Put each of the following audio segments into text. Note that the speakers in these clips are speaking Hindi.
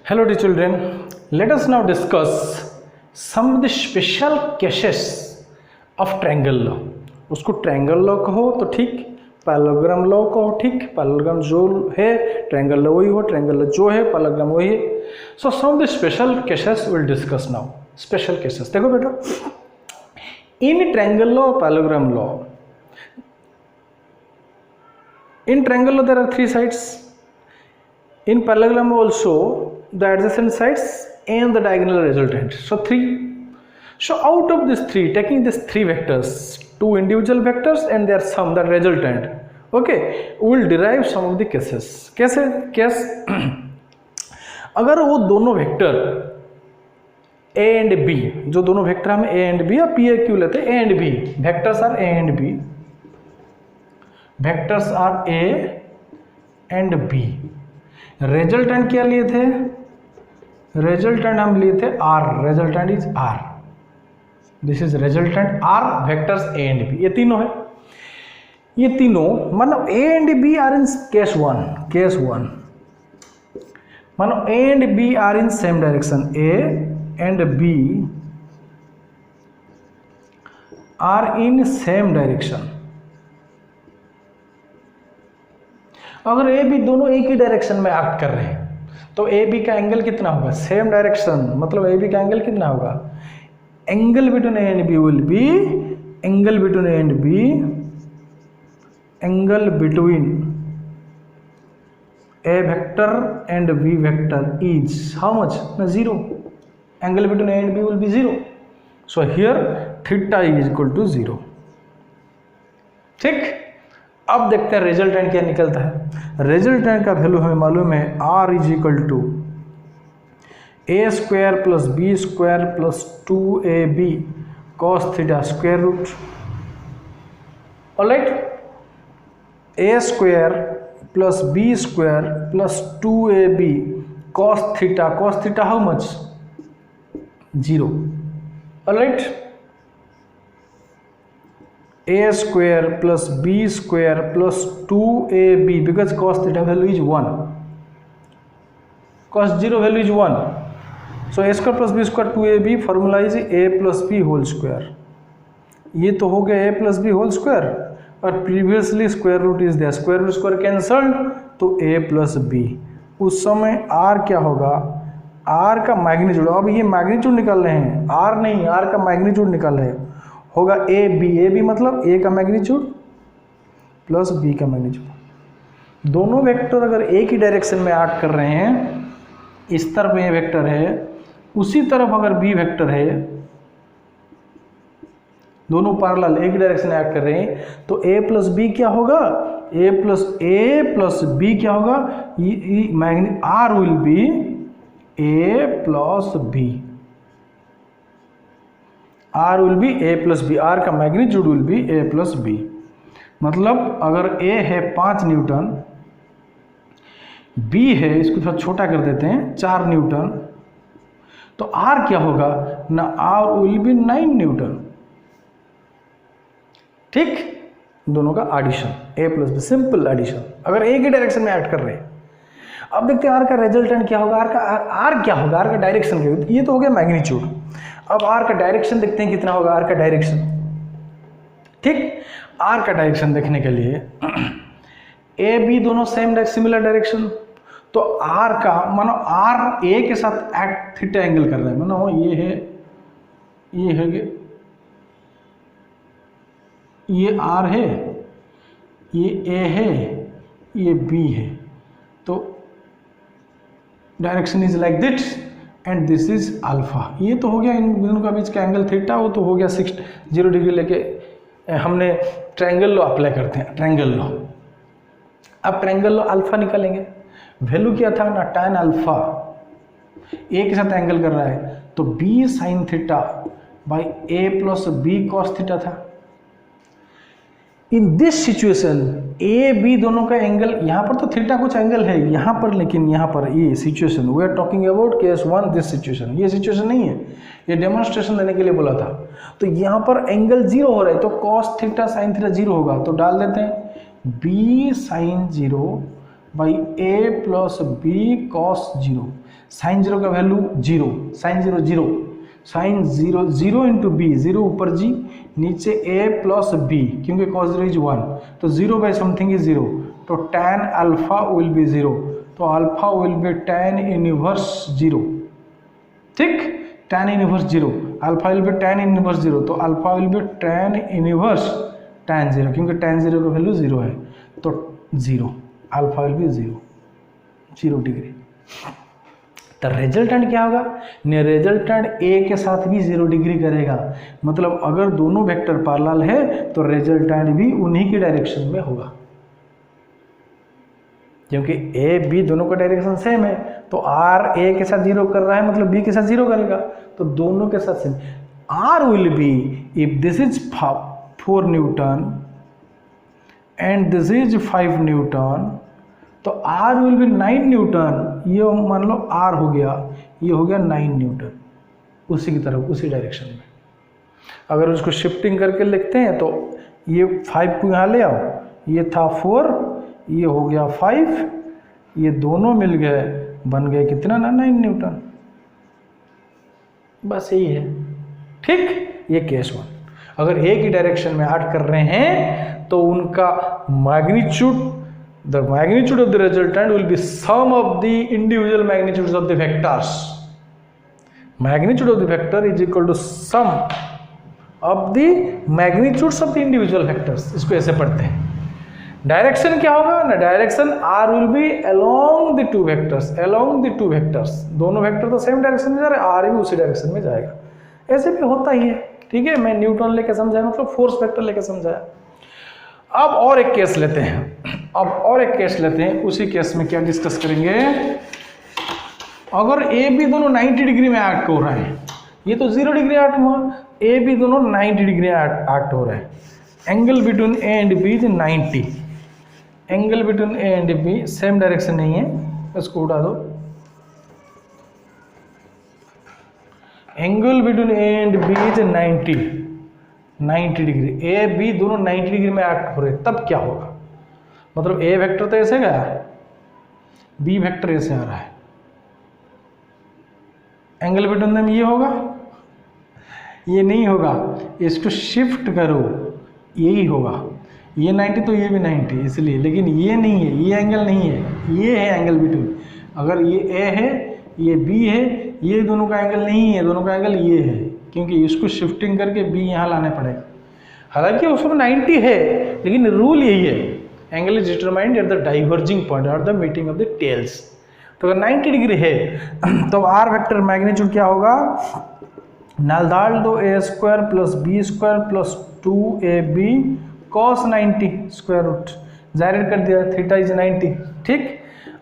Hello dear children, let us now discuss some of the special cases of triangle law. उसको ट्रायंगल लॉ कहो तो ठीक, पैरेललोग्राम लॉ कहो ठीक, पैरेललोग्राम जो है ट्रायंगल लॉ वही हो, ट्रायंगल लॉ जो है पैरेललोग्राम वही है. So some of the special cases will discuss now. Special cases देखो बेटा, in triangle law parallelogram law, in triangle there are three sides. In parallelogram also the adjacent sides and the diagonal resultant. So three. So out of these three, taking these three vectors, two individual vectors and their sum, the resultant. Okay, we will derive some of the cases. कैसे केस अगर वो दोनों वेक्टर a and b, जो दोनों वेक्टर हम a and b या p a q लेते हैं, a and b vectors are a and b. Vectors are A and B. Resultant क्या लिए थे? रिजल्टेंट हम लिए थे R. Resultant is R. This is resultant R. Vectors A and B, ये तीनों है. ये तीनों मतलब A and B are in case one. Case one मतलब A and B are in same direction. A and B are in same direction. अगर ए बी दोनों एक ही डायरेक्शन में एक्ट कर रहे हैं तो ए बी का एंगल कितना होगा? सेम डायरेक्शन, मतलब ए बी का एंगल कितना होगा? Angle between A and B will be angle between A and B angle between A vector and B vector is how much? Zero. Angle between A and B will be zero. So here theta is equal to zero. ठीक. अब देखते हैं रिजल्टेंट क्या निकलता है. रिजल्टेंट का वैल्यू हमें मालूम है, R is equal to A square plus B square plus 2ab cos theta square root. Alright, A square plus B square plus 2ab cos theta. Cos theta how much? Zero. Alright, a square plus b square plus 2ab because cos theta value is 1, cos 0 value is 1. So a square plus b square 2ab formula is a plus b whole square. ये तो हो गया a plus b whole square और previously square root is there, square root square cancelled तो a plus b. उस समय r क्या होगा? r का मैग्नीट्यूड. अब ये मैग्नीट्यूड निकाल रहे हैं, r नहीं, r का मैग्नीट्यूड निकाल रहे हैं. होगा ए बी मतलब ए का मैग्नीट्यूड प्लस बी का मैग्नीट्यूड. दोनों वेक्टर अगर एक ही डायरेक्शन में एक्ट कर रहे हैं, इस तरफ ए वेक्टर है, उसी तरफ अगर बी वेक्टर है, दोनों पैरेलल एक ही डायरेक्शन में एक्ट कर रहे हैं, तो ए प्लस बी क्या होगा? ए प्लस बी क्या होगा? R will be A plus B. R will be A plus B. R का magnitude will be A plus B. मतलब अगर ए है 5 न्यूटन, बी है, इसको थोड़ा छोटा कर देते हैं, 4 न्यूटन, तो आर क्या होगा ना? R will be 9 newton. ठीक, दोनों का addition A plus B, simple addition, अगर एक ही डायरेक्शन में ऐड कर रहे हैं. अब देखते हैं आर का रिजल्टेंट क्या होगा. आर क्या होगा? आर का डायरेक्शन क्या होगा? ये तो हो गया मैग्नीट्यूड. अब आर का डायरेक्शन देखते हैं कितना होगा. आर का डायरेक्शन, ठीक, आर का डायरेक्शन देखने के लिए ए बी दोनों सेम सिमिलर डायरेक्शन, तो आर का मानो आर ए के साथ एक्ट थीटा एंगल कर रहे हैं. मानो ये है, ये आर है, ये ए है, ये बी है, तो direction is like this and this is alpha. ये तो हो गया इन दोनों का बीच का एंगल थीटा. वो तो हो गया 0 डिग्री लेके हमने ट्रायंगल लॉ अप्लाई करते हैं, ट्रायंगल लॉ. अब ट्रायंगल लॉ अल्फा निकालेंगे. वैल्यू क्या था ना? tan alpha. ए के साथ एंगल कर रहा है तो b sine theta by a plus B cos theta था. In this situation a B दोनों का एंगल, यहाँ पर तो थीटा कुछ एंगल है यहाँ पर, लेकिन यहाँ पर ये situation we are talking about case 1. This situation, ये सिचुएशन नहीं है, ये डेमोन्स्ट्रेशन देने के लिए बोला था. तो यहाँ पर एंगल 0 हो रहा है तो कॉस थीटा साइन थीटा 0 होगा, तो डाल देते हैं b sine 0 by A plus B cos 0. Sine zero का value zero, sine zero zero, sine zero zero into b, zero ऊपर जी नीचे ए प्लस बी, क्योंकि कॉस जीरो इज वन, तो zero by something is zero, तो tan alpha will be zero, तो alpha will be tan inverse zero, ठीक, tan inverse zero, alpha will be tan inverse zero, तो alpha will be tan inverse tan zero, क्योंकि tan जीरो का वैल्यू जीरो है, तो zero, alpha will be zero, 0 degree. तो रिजल्टेंट क्या होगा, रिजल्टेंट ए के साथ भी 0 डिग्री करेगा, मतलब अगर दोनों वेक्टर पैरेलल है तो रिजल्टेंट भी उन्हीं की डायरेक्शन में होगा, क्योंकि ए बी दोनों का डायरेक्शन सेम है, तो आर ए के साथ 0 कर रहा है मतलब बी के साथ 0 करेगा, तो दोनों के साथ same. R will be, if this is 4 newton and this is 5 newton, तो आर विल बी 9 न्यूटन, ये मान लो आर हो गया, ये हो गया 9 न्यूटन, उसी की तरफ उसी डायरेक्शन में। अगर उसको शिफ्टिंग करके लिखते हैं तो ये 5 को यहाँ ले आओ, ये था 4, ये हो गया 5, ये दोनों मिल गए, बन गए कितना ना 9 न्यूटन, बस यही है, ठीक। ये केस 1। अगर ए की डायरेक्शन में आर्ट कर रहे हैं तो उनका magnitude, the magnitude of the resultant will be sum of the individual magnitudes of the vectors. Magnitude of the vector is equal to sum of the magnitudes of the individual vectors. इसको ऐसे पढ़ते हैं। डायरेक्शन क्या होगा ना, direction r will be along the two vectors, along the two vectors, दोनों वेक्टर तो सेम डायरेक्शन में जा रहे हैं, r भी उसी डायरेक्शन में जाएगा, ऐसे भी होता ही है, ठीक है। मैं न्यूटन लेके समझाया, मतलब फोर्स वेक्टर लेके समझाया। अब और एक केस लेते हैं, अब और एक केस लेते हैं, उसी केस में क्या डिस्कस करेंगे, अगर ए बी दोनों 90 डिग्री में एक्ट हो रहे हैं, ये तो 0 डिग्री एक्ट हुआ, ए बी दोनों 90 डिग्री एक्ट हो रहे हैं, angle between A and B is 90, angle between A and B same direction नहीं है, इसको उठा दो, angle between A and B is 90 degree, A B दोनों 90 डिग्री में एक्ट हो रहे, तब क्या होगा, मतलब ए वेक्टर तो ऐसे गया, बी वेक्टर ऐसे आ रहा है, एंगल बिटवीन देम ये होगा, ये नहीं होगा, इसको शिफ्ट करो, यही होगा, ये 90 तो ये भी 90, इसलिए, लेकिन ये नहीं है, ये एंगल नहीं है, ये है एंगल बिटवीन, अगर ये ए है ये बी है, ये दोनों का एंगल नहीं है, दोनों का एंगल ये है, क्योंकि इसको शिफ्टिंग करके बी यहाँ लाने पड़ेगा, हालांकि उसमें 90 है, लेकिन रूल यही है, angle is determined at the diverging point और the meeting of the tails, तो अगर 90 डिग्री है तो आर वेक्टर मैग्नीट्यूड क्या होगा, डाल दो a square plus B square plus 2ab cos 90 square root, जाहिर कर दिया, थीटा इज 90, ठीक।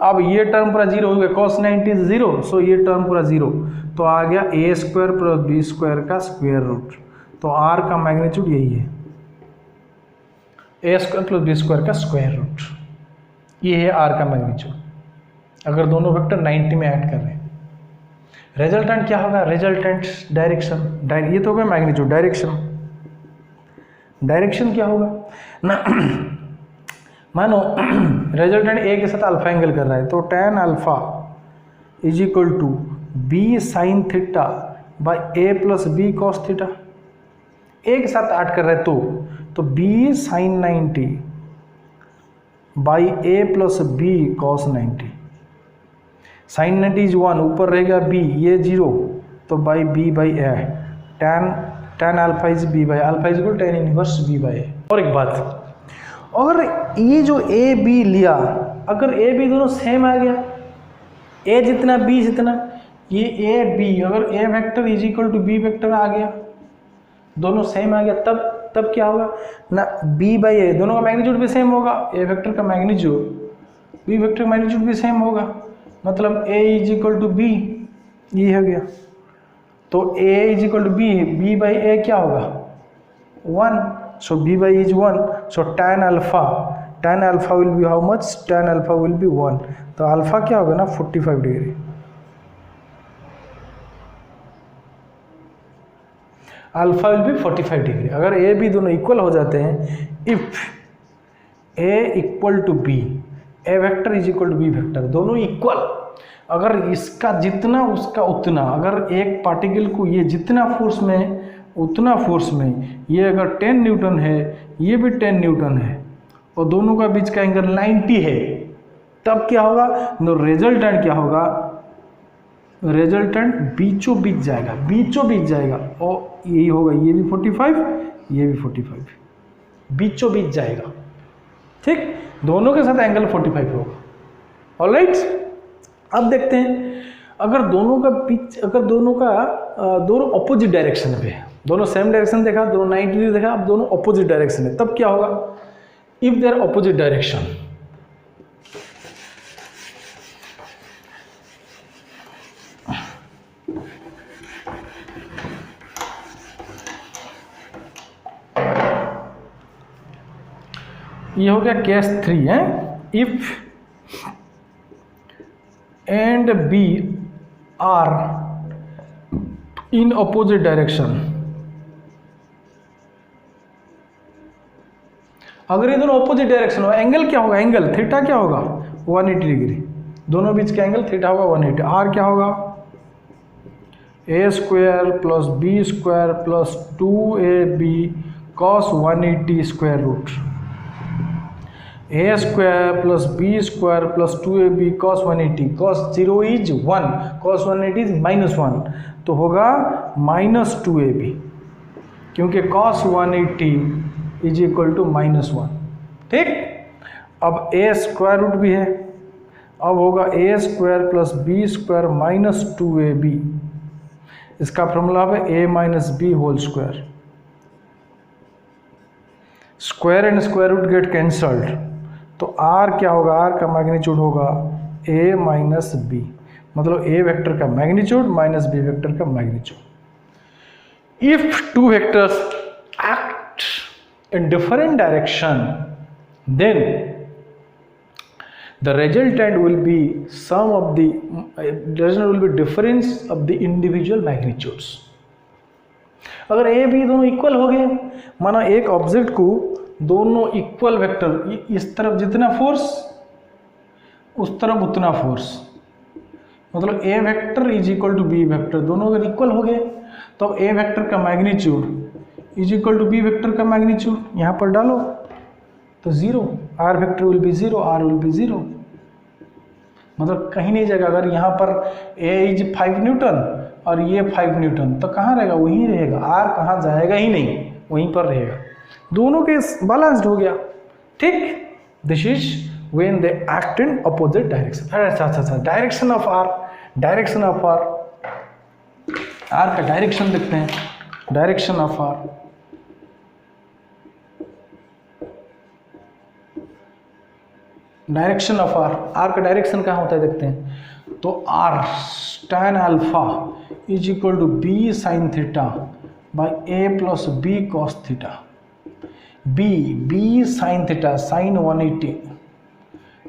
अब ये टर्म पूरा 0 हो गया, cos 90 इज 0, सो ये टर्म पूरा 0, तो आ गया ए स्क्वायर प्लस बी स्क्वायर का स्क्वायर रूट, तो आर का मैग्नीट्यूड यही है, ए स्क्वायर प्लस बी स्क्वायर का स्क्वायर रूट, ये है आर का मैग्नीट्यूड, अगर दोनों वेक्टर 90 में ऐड कर रहे हैं। रिजल्टेंट क्या होगा, रिजल्टेंट डायरेक्शन, ये तो हो गया मैग्नीट्यूड, डायरेक्शन क्या होगा ना, मानो रिजल्टेंट ए के साथ अल्फा एंगल कर रहा है, तो tan alpha is equal to b sine theta by A plus B cos theta, a के साथ ऐड कर रहा है तो b sine 90 by A plus B cos 90, sine 90 is 1, ऊपर रहेगा बी, ये 0, तो by b by a, tan alpha is b by alpha is equal tan inverse b by a. और एक बात, और ये जो ए बी लिया, अगर ए बी दोनों सेम आ गया, ए जितना बी जितना, ये ए बी अगर a vector is equal to B vector आ गया, दोनों सेम आ गया, तब क्या होगा ना, बी बाई ए, दोनों का मैग्नीट्यूड भी सेम होगा, ए वेक्टर का मैग्नीट्यूड बी वेक्टर का मैग्नीट्यूड भी सेम होगा, मतलब a is equal to b, ये हो गया, तो a is equal to b by a क्या होगा 1, so b by is 1, so tan alpha will be how much, tan alpha will be 1, तो अल्फा क्या होगा ना 45 degree, alpha will be 45 degree. अगर ए बी दोनों इक्वल हो जाते हैं, if A equal to B, A vector is equal to B vector, दोनों इक्वल, अगर इसका जितना उसका उतना, अगर एक पार्टिकल को ये जितना फोर्स में उतना फोर्स में, ये अगर 10 न्यूटन है, ये भी 10 न्यूटन है, और दोनों का बीच का एंगल 90 है, तब क्या होगा? रिजल्टेंट क्या होगा? रिजल्टेंट बीचों बीच जाएगा, बीचों बीच जाएगा, और यही होगा, ये भी 45, ये भी 45, बीचों बीच जाएगा। ठीक, दोनों के साथ एंगल 45 होगा। ऑलराइट, अब देखते हैं अगर दोनों का बीच, अगर दोनों ऑपोजिट डायरेक्शन पे है, दोनों सेम डायरेक्शन देखा, दोनों 90 डिग्री देखा, अब दोनों ऑपोजिट डायरेक्शन है, तब क्या होगा? If they are opposite direction, ये हो गया केस 3 है। If and B are in opposite direction, अगर ये दोनों अपोजिट डायरेक्शन हो, एंगल क्या होगा? एंगल थीटा क्या होगा? 180 डिग्री, दोनों बीच का एंगल थीटा होगा 180। आर क्या होगा? A square plus B square plus 2ab cos 180 square root, a square plus B square plus 2ab cos 180, cos 0 is 1, cos 180 is -1, तो होगा -2ab, क्योंकि कॉस 180 इज इक्वल टू -1। ठीक, अब ए स्क्वायर रूट भी है, अब होगा a square plus B square minus 2ab, इसका फॉर्मूला है a minus b whole square, square and square root get cancelled, तो r क्या होगा? r का मैग्नीट्यूड होगा a माइनस बी, मतलब a वेक्टर का मैग्नीट्यूड माइनस b वेक्टर का magnitude. If two vectors act in different direction, then the resultant will be sum of the resultant will be difference of the individual magnitudes। अगर ए बी दोनों इक्वल हो गए, माना एक ऑब्जेक्ट को दोनों इक्वल वेक्टर, इस तरफ जितना फोर्स उस तरफ उतना फोर्स, मतलब a vector is equal to B vector, दोनों अगर इक्वल हो गए तो अब ए वेक्टर का magnitude is equal to B vector का मैग्नीट्यूड, यहाँ पर डालो तो 0, r vector will be 0, r will be 0, मतलब कहीं नहीं जाएगा। अगर यहाँ पर ए इज 5 न्यूटन और ये 5 न्यूटन, तो कहाँ रहेगा? वहीं रहेगा, आर कहाँ जाएगा ही नहीं, वहीं पर रहेगा, दोनों के बैलेंस्ड हो गया। ठीक, this is when they act in opposite direction. अच्छा, direction of r, direction of r, r का डायरेक्शन देखते हैं, direction of r, direction of r, r का डायरेक्शन कहाँ होता है देखते हैं, तो r tan alpha is equal to b sine theta by A plus B cos theta, b sine theta sine 180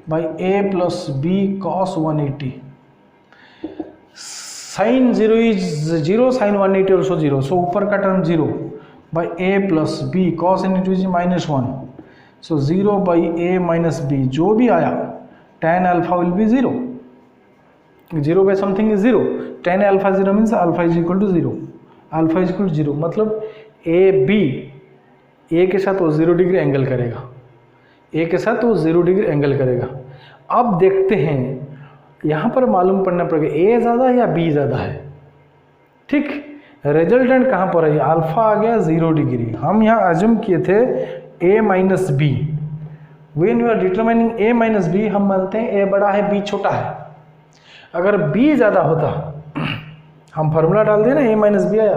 by A plus B cos 180, sine 0 is 0, sign 180 also 0, so ऊपर का term 0 by A plus B cos into is -1, so 0 by A minus B, जो भी आया tan alpha will be 0, 0 by something is 0, tan alpha 0 means alpha is equal to 0, alpha is equal to 0, मतलब ए बी, ए के साथ वो 0 डिग्री एंगल करेगा, ए के साथ वो 0 डिग्री एंगल करेगा। अब देखते हैं यहाँ पर मालूम पड़ना पड़ेगा ए ज़्यादा है या बी ज़्यादा है। ठीक, रिजल्टेंट कहाँ पर है? अल्फा आ गया 0 डिग्री, हम यहाँ अज्यूम किए थे a minus B, when you are determining a minus B, हम मानते हैं a बड़ा है b छोटा है। अगर b ज़्यादा होता, हम फार्मूला डाल दें ना, a माइनस बी आया,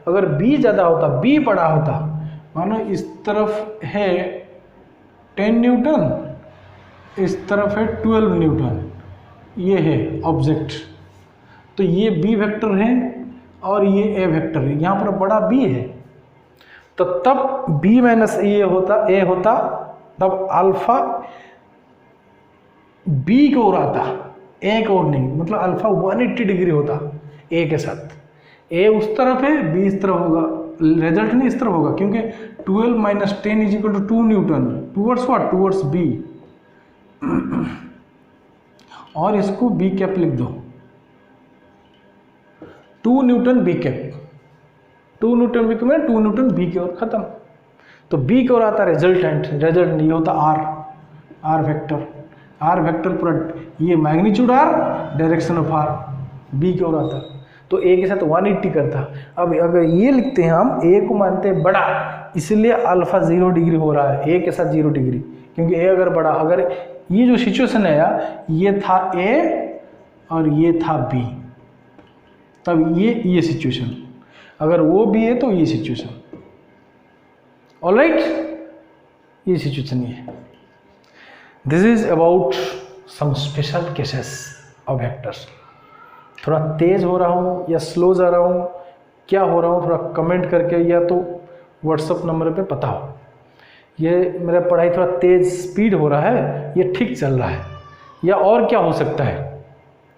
अगर b ज़्यादा होता, b बड़ा होता, मानो इस तरफ है 10 न्यूटन, इस तरफ है 12 न्यूटन, ये है ऑब्जेक्ट, तो ये b वेक्टर है और ये a वेक्टर है, यहाँ पर बड़ा b है, तो तब b माइनस ए होता, a होता, तब अल्फा b की ओर आता, a की ओर नहीं, मतलब अल्फा 180 डिग्री होता a के साथ, a उस तरफ है, b इस तरफ होगा, रिजल्ट नहीं इस तरफ होगा, क्योंकि 12 minus 10 is equal to 2 newton, towards what? Towards b, और इसको बी कैप लिख दो, 2 newton B cap, 2 newton B cap में 2 न्यूटन बी की ओर, खत्म। तो बी की ओर आता रिजल्टेंट, रिजल्ट ये होता आर वेक्टर, आर वेक्टर पूरा ये magnitude R, direction of R, B की ओर आता, तो ए के साथ 180 करता। अब अगर ये लिखते हैं हम, ए को मानते हैं बड़ा, इसलिए अल्फा 0 डिग्री हो रहा है ए के साथ 0 डिग्री, क्योंकि ए अगर बड़ा, अगर ये जो सिचुएशन है यार, ये था ए और ये था बी, तब ये सिचुएशन, अगर वो बी है तो ये सिचुएशन, ऑलराइट, ये सिचुएशन ये। This is about some special cases of vectors. थोड़ा तेज हो रहा हूँ या स्लो जा रहा हूँ, क्या हो रहा हूँ, थोड़ा कमेंट करके या तो व्हाट्सअप नंबर पे बताओ। ये मेरा पढ़ाई थोड़ा तेज स्पीड हो रहा है, ये ठीक चल रहा है, या और क्या हो सकता है,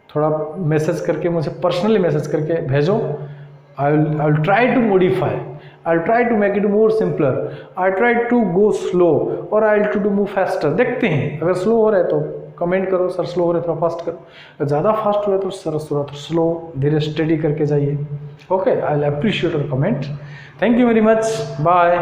थोड़ा मैसेज करके मुझे पर्सनली मैसेज करके भेजो। I will try to modify, I will try to make it more simpler, I try to go slow और I will to move faster. देखते हैं, अगर स्लो हो रहा है तो कमेंट करो, सर स्लो हो रहा है थोड़ा फास्ट करो, अगर ज़्यादा फास्ट हो रहा है तो सर थोड़ा तो स्लो, धीरे स्टडी करके जाइए। Okay, I will appreciate your comment. Thank you very much, bye.